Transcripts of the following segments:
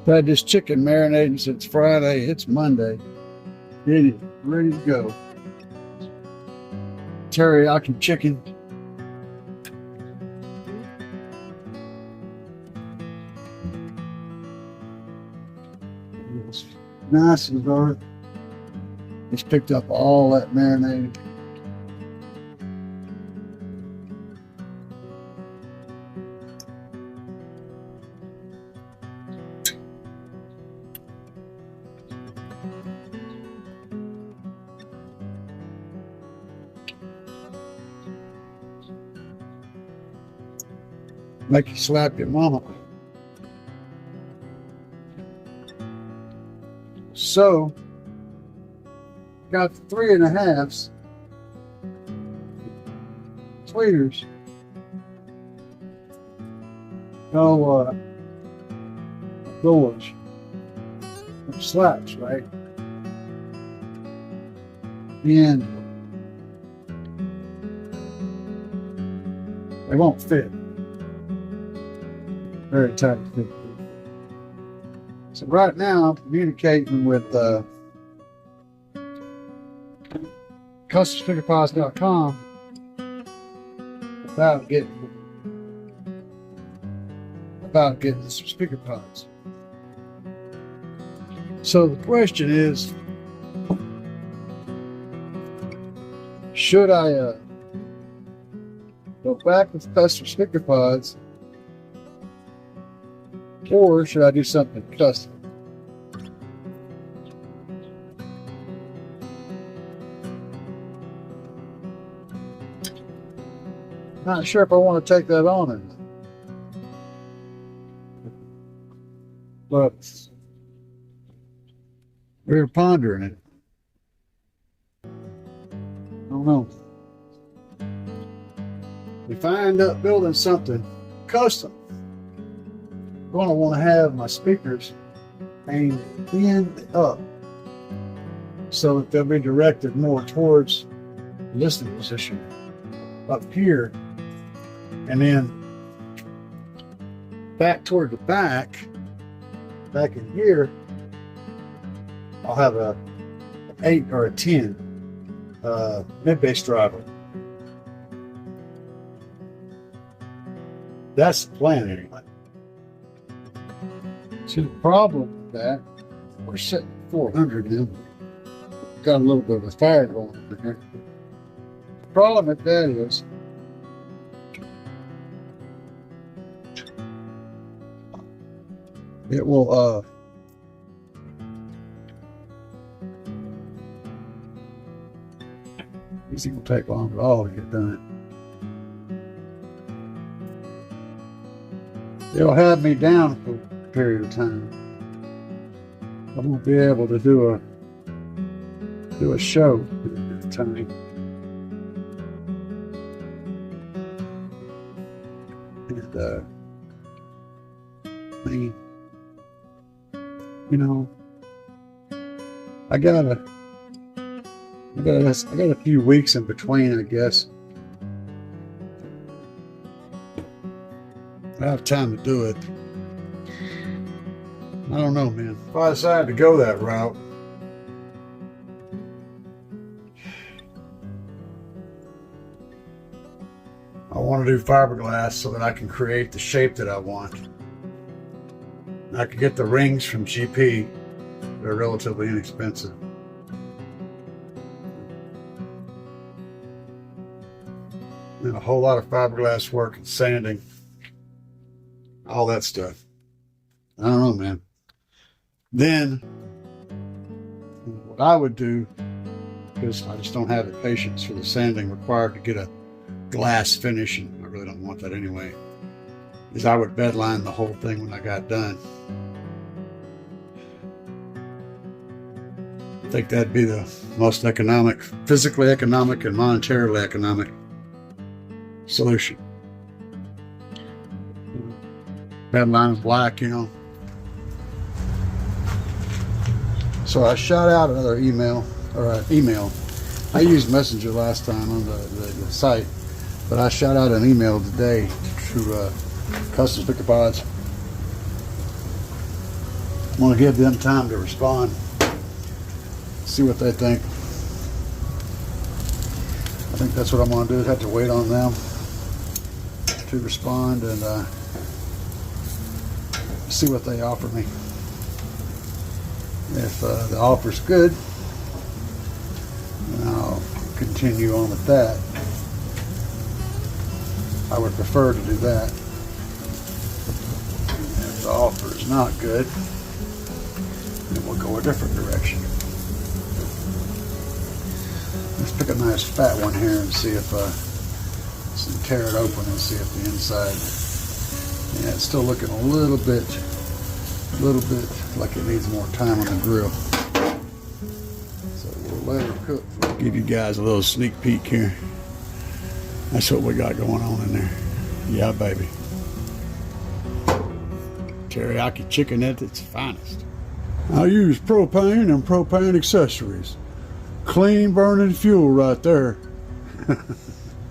I've had this chicken marinating since Friday. It's Monday. Get it ready to go. Teriyaki chicken. It's nice and dark. It's picked up all that marinating. Make you slap your mama. So, got 3.5 tweeters. No doors. Slapz, right? And they won't fit. Very tight fit. So right now I'm communicating with customspeakerpods.com about getting some speaker pods. So the question is, should I go back with custom speaker pods, or should I do something custom? Not sure if I want to take that on or not. But we're pondering it. I don't know. If I end up building something custom, I'm going to want to have my speakers aimed in up so that they'll be directed more towards the listening position up here, and then back toward the back in here, I'll have an 8 or a 10 mid-bass driver. That's the plan anyway. See, the problem with that, we're sitting at 400 now. Got a little bit of a fire going over here. The problem with that is, it will these will take long at all to get done. It'll have me down for a period of time. I won't be able to do a show at a time. And I mean, you know, I got a few weeks in between, I guess. I have time to do it. I don't know, man. If I decide to go that route, I want to do fiberglass so that I can create the shape that I want. I could get the rings from GP. They're relatively inexpensive. And a whole lot of fiberglass work and sanding. All that stuff. I don't know, man. Then, what I would do, because I just don't have the patience for the sanding required to get a glass finish, and I really don't want that anyway, is I would bedline the whole thing when I got done. I think that'd be the most economic, physically economic and monetarily economic solution. Bedline black, you know. So I shot out another email, I used Messenger last time on the site, but I shot out an email today to Custom Speaker Pods. I'm gonna give them time to respond, see what they think. I think that's what I'm gonna do, is have to wait on them to respond and see what they offer me. If the offer's good, then I'll continue on with that. I would prefer to do that. If the offer is not good, then we'll go a different direction. Let's pick a nice fat one here and see if tear it open and see if the inside, yeah, it's still looking a little bit like it needs more time on the grill. So we'll let her cook. I'll give you guys a little sneak peek here. That's what we got going on in there. Yeah, baby. Teriyaki chicken at its finest. I use propane and propane accessories. Clean burning fuel right there.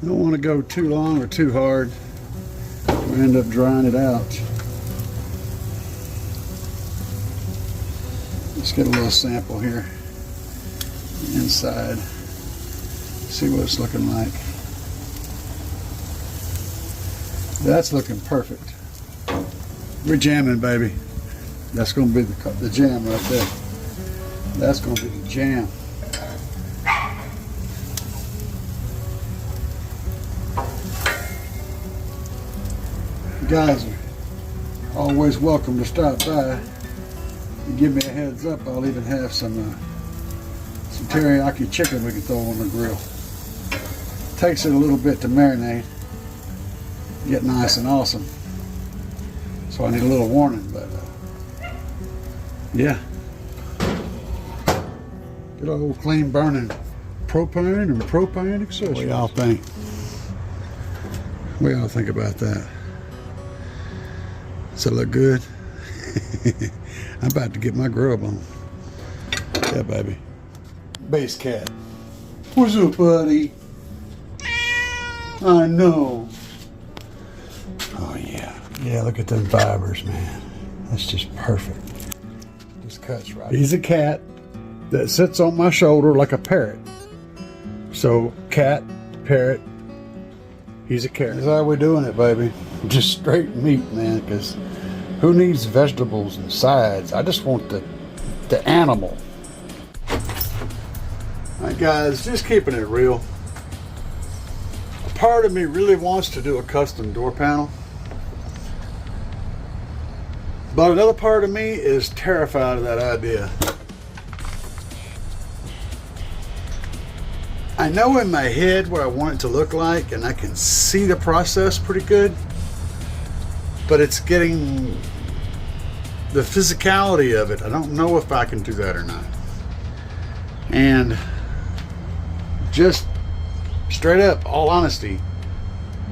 Don't want to go too long or too hard. We end up drying it out. Let's get a little sample here. Inside. See what it's looking like. That's looking perfect. We're jamming, baby. That's going to be the jam right there. That's going to be the jam. You guys are always welcome to stop by and give me a heads up. I'll even have some teriyaki chicken we can throw on the grill. Takes it a little bit to marinate, get nice and awesome. So I need a little warning, but yeah. Good old clean burning propane and propane accessories. What do y'all think? What do y'all think about that? Does it look good? I'm about to get my grub on. Yeah, baby. Base cat. What's up, buddy? I know. Oh, yeah. Yeah, look at them fibers, man. That's just perfect. Just cuts right. He's a cat that sits on my shoulder like a parrot. So, cat, parrot, he's a carrot. That's how we're doing it, baby. Just straight meat, man, because who needs vegetables and sides? I just want the animal. All right, guys, just keeping it real. A part of me really wants to do a custom door panel. But another part of me is terrified of that idea. I know in my head what I want it to look like, and I can see the process pretty good. But it's getting the physicality of it. I don't know if I can do that or not. And just straight up, all honesty,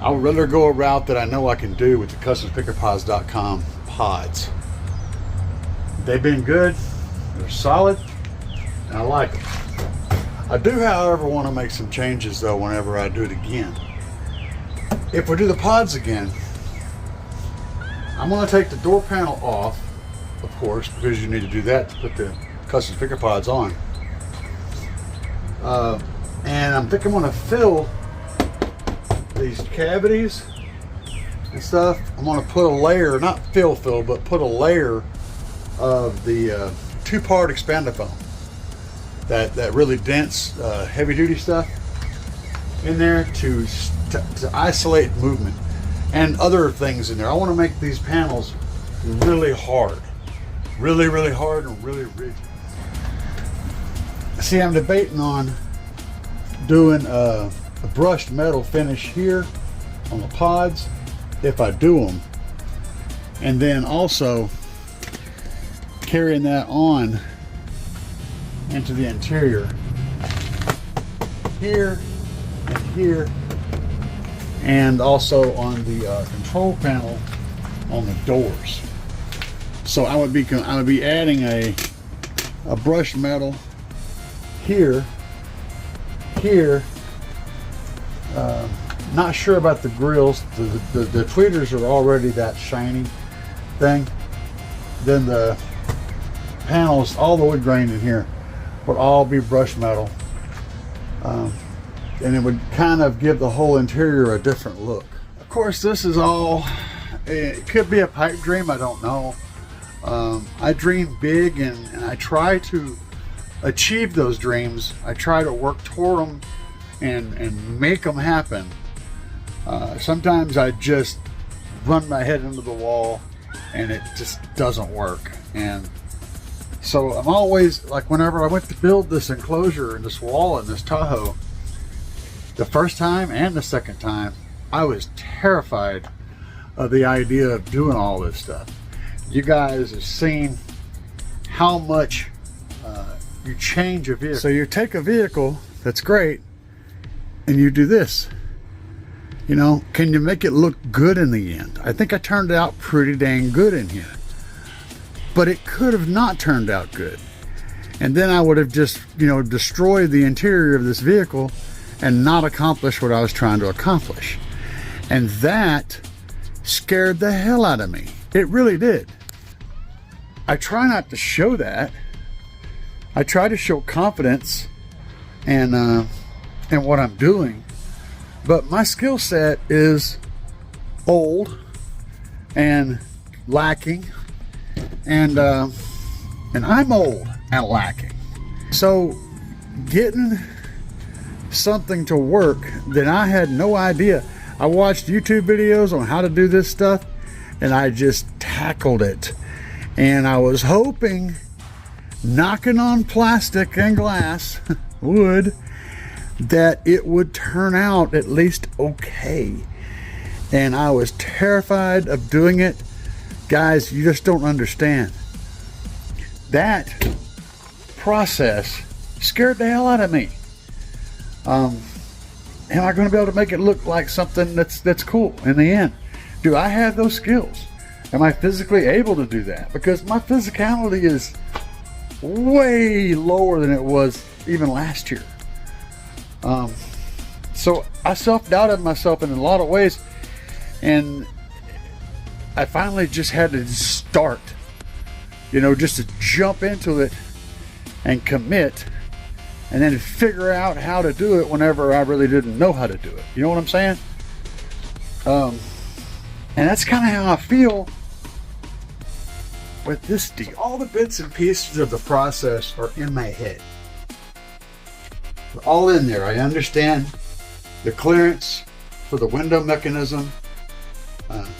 I would rather go a route that I know I can do with the customspickerpods.com pods. They've been good, they're solid, and I like them. I do, however, want to make some changes though whenever I do it again. If we do the pods again, I'm going to take the door panel off, of course, because you need to do that to put the custom speaker pods on. And I'm thinking I'm going to fill these cavities and stuff. I'm going to put a layer, not fill, but put a layer of the two-part expander foam. That really dense, heavy-duty stuff in there to isolate movement. And other things in there. I want to make these panels really hard. Really, really hard and really rigid. See, I'm debating on doing a brushed metal finish here on the pods, if I do them. And then also carrying that on into the interior. Here and here. And also on the control panel on the doors. So I would be adding a brushed metal here. Not sure about the grills. The tweeters are already that shiny thing. Then the panels, all the wood grain in here would all be brushed metal. And it would kind of give the whole interior a different look. Of course, this is all, it could be a pipe dream, I don't know. I dream big, and I try to achieve those dreams. I try to work toward them and make them happen. Sometimes I just run my head into the wall and it just doesn't work. And so I'm always, like, whenever I went to build this enclosure and this wall in this Tahoe, the first time and the second time, I was terrified of the idea of doing all this stuff. You guys have seen how much you change a vehicle. So you take a vehicle that's great and you do this. You know, can you make it look good in the end? I think I turned out pretty dang good in here. But it could have not turned out good. And then I would have just, you know, destroyed the interior of this vehicle and not accomplish what I was trying to accomplish. And that scared the hell out of me. It really did. I try not to show that. I try to show confidence in what I'm doing. But my skill set is old and lacking, and I'm old and lacking. So getting something to work that I had no idea. I watched YouTube videos on how to do this stuff, and I just tackled it. And I was hoping, knocking on plastic and glass, wood, that it would turn out at least okay. And I was terrified of doing it. Guys, you just don't understand. That process scared the hell out of me. Am I going to be able to make it look like something that's cool in the end? Do I have those skills? Am I physically able to do that? Because my physicality is way lower than it was even last year. So I self-doubted myself in a lot of ways, and I finally just had to start, you know, just to jump into it and commit, and then figure out how to do it whenever I really didn't know how to do it. You know what I'm saying? And that's kind of how I feel with this deal. All the bits and pieces of the process are in my head. They're all in there. I understand the clearance for the window mechanism,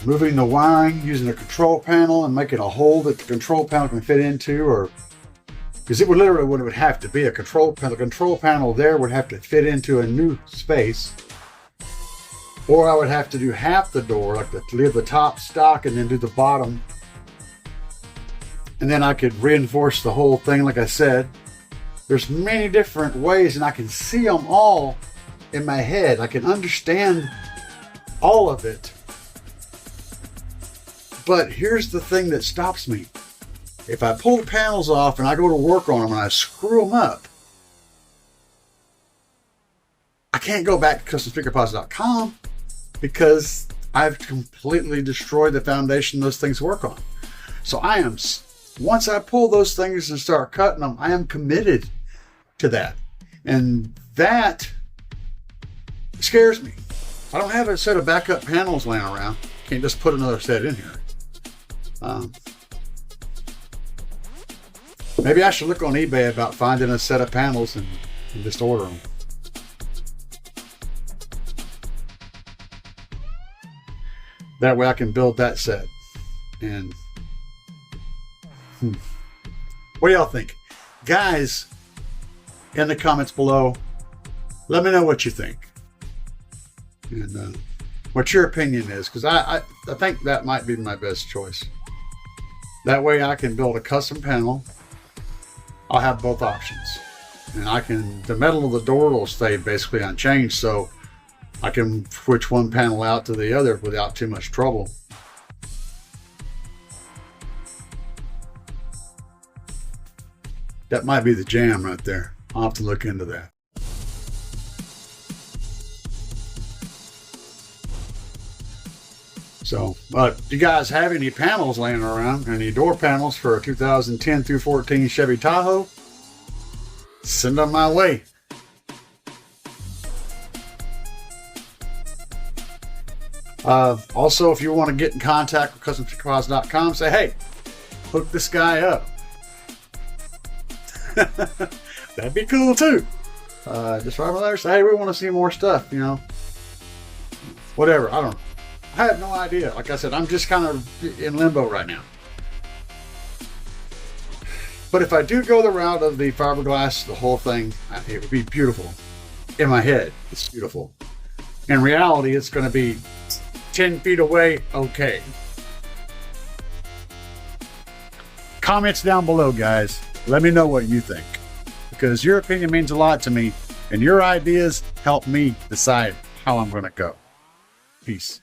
moving the wiring, using a control panel and making a hole that the control panel can fit into, or because it would literally, what it would have to be, a control panel. The control panel there would have to fit into a new space, or I would have to do half the door, like leave the top stock and then do the bottom, and then I could reinforce the whole thing. Like I said, there's many different ways, and I can see them all in my head. I can understand all of it. But here's the thing that stops me. If I pull the panels off and I go to work on them and I screw them up, I can't go back to customspeakerpods.com because I've completely destroyed the foundation those things work on. So once I pull those things and start cutting them, I am committed to that. And that scares me. I don't have a set of backup panels laying around. Can't just put another set in here. Maybe I should look on eBay about finding a set of panels and just order them. That way I can build that set. And what do y'all think? Guys, in the comments below, let me know what you think. And what your opinion is, because I think that might be my best choice. That way I can build a custom panel. I'll have both options, and the metal of the door will stay basically unchanged, so I can switch one panel out to the other without too much trouble. That might be the jam right there. I'll have to look into that. So, but if you guys have any panels laying around, any door panels for a 2010 through 14 Chevy Tahoe, send them my way. Also, if you want to get in contact with customchickens.com, say, hey, hook this guy up. That'd be cool too. Just write me there, say, hey, we want to see more stuff, you know. Whatever, I don't know. I have no idea. Like I said, I'm just kind of in limbo right now. But if I do go the route of the fiberglass, the whole thing, it would be beautiful. In my head, it's beautiful. In reality, it's going to be 10 feet away, okay. Comments down below, guys. Let me know what you think. Because your opinion means a lot to me, and your ideas help me decide how I'm going to go. Peace.